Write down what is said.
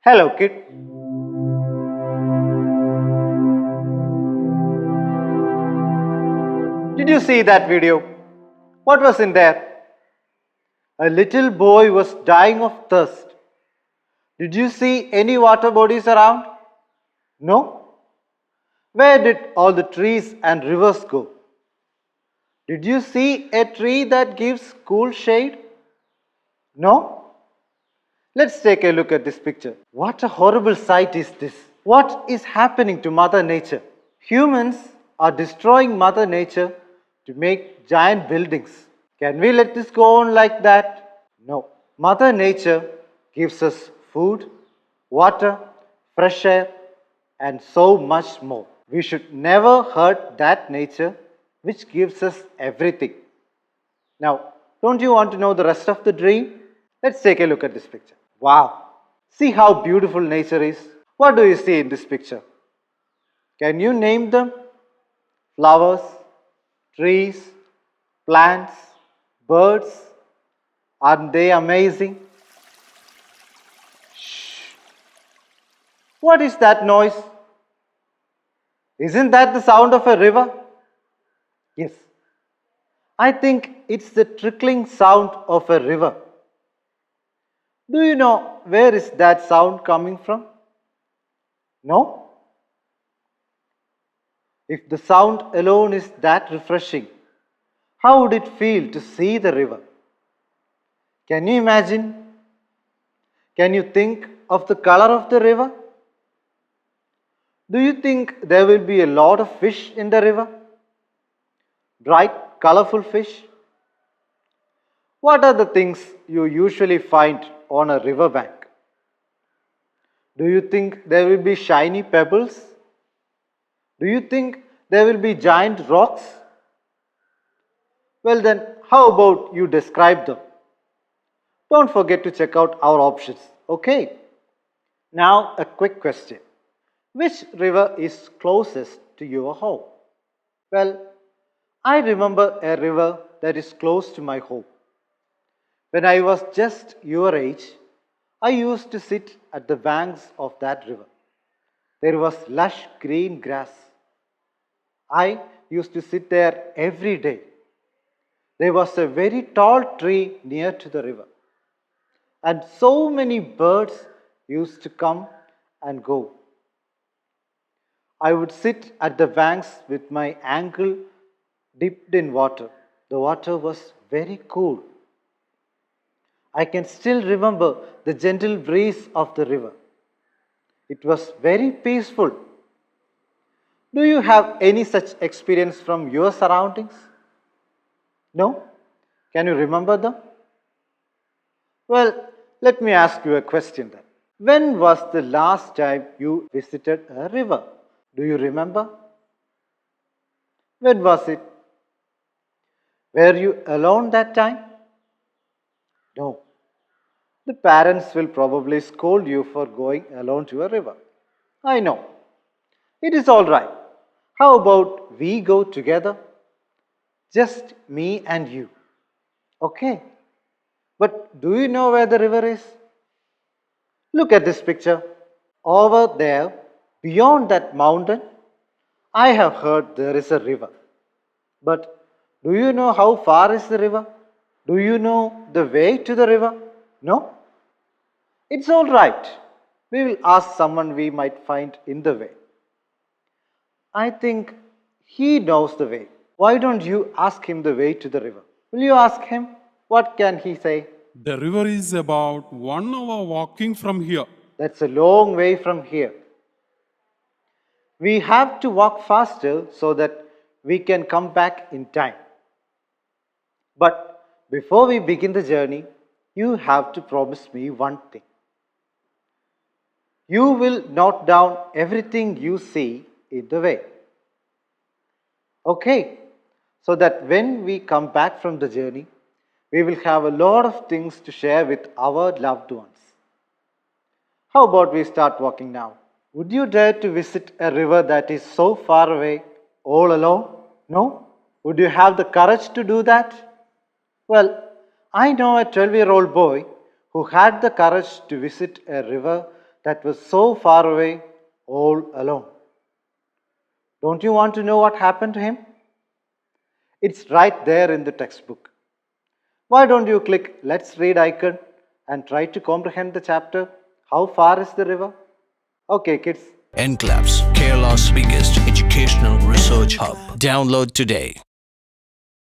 Hello, kid. Did you see that video? What was in there? A little boy was dying of thirst. Did you see any water bodies around? No? Where did all the trees and rivers go? Did you see a tree that gives cool shade? No? Let's take a look at this picture. What a horrible sight is this? What is happening to Mother Nature? Humans are destroying Mother Nature to make giant buildings. Can we let this go on like that? No. Mother Nature gives us food, water, fresh air, and so much more. We should never hurt that nature which gives us everything. Now, don't you want to know the rest of the dream? Let's take a look at this picture. Wow! See how beautiful nature is. What do you see in this picture? Can you name them? Flowers, trees, plants, birds. Aren't they amazing? Shh. What is that noise? Isn't that the sound of a river? Yes. I think it's the trickling sound of a river. Do you know where is that sound coming from? No? If the sound alone is that refreshing, how would it feel to see the river? Can you imagine? Can you think of the color of the river? Do you think there will be a lot of fish in the river? Bright, colorful fish? What are the things you usually find on a river bank? Do you think there will be shiny pebbles? Do you think there will be giant rocks? Well then, how about you describe them? Don't forget to check out our options, okay? Now a quick question. Which river is closest to your home? Well, I remember a river that is close to my home. When I was just your age, I used to sit at the banks of that river. There was lush green grass. I used to sit there every day. There was a very tall tree near to the river. And so many birds used to come and go. I would sit at the banks with my ankle dipped in water. The water was very cool. I can still remember the gentle breeze of the river. It was very peaceful. Do you have any such experience from your surroundings? No? Can you remember them? Well, let me ask you a question then. When was the last time you visited a river? Do you remember? When was it? Were you alone that time? No. The parents will probably scold you for going alone to a river. I know. It is all right. How about we go together? Just me and you. Okay. But do you know where the river is? Look at this picture. Over there, beyond that mountain, I have heard there is a river. But do you know how far is the river? Do you know the way to the river? No? It's all right. We will ask someone we might find in the way. I think he knows the way. Why don't you ask him the way to the river? Will you ask him? What can he say? The river is about 1 hour walking from here. That's a long way from here. We have to walk faster so that we can come back in time. But before we begin the journey, you have to promise me one thing. You will note down everything you see in the way. Okay, so that when we come back from the journey, we will have a lot of things to share with our loved ones. How about we start walking now? Would you dare to visit a river that is so far away, all alone? No? Would you have the courage to do that? Well, I know a 12-year-old boy who had the courage to visit a river that was so far away all alone. Don't you want to know what happened to him? It's right there in the textbook. Why don't you click Let's Read icon and try to comprehend the chapter? How far is the river? Okay, kids. Enclaps, Kerala's biggest educational research hub. Download today.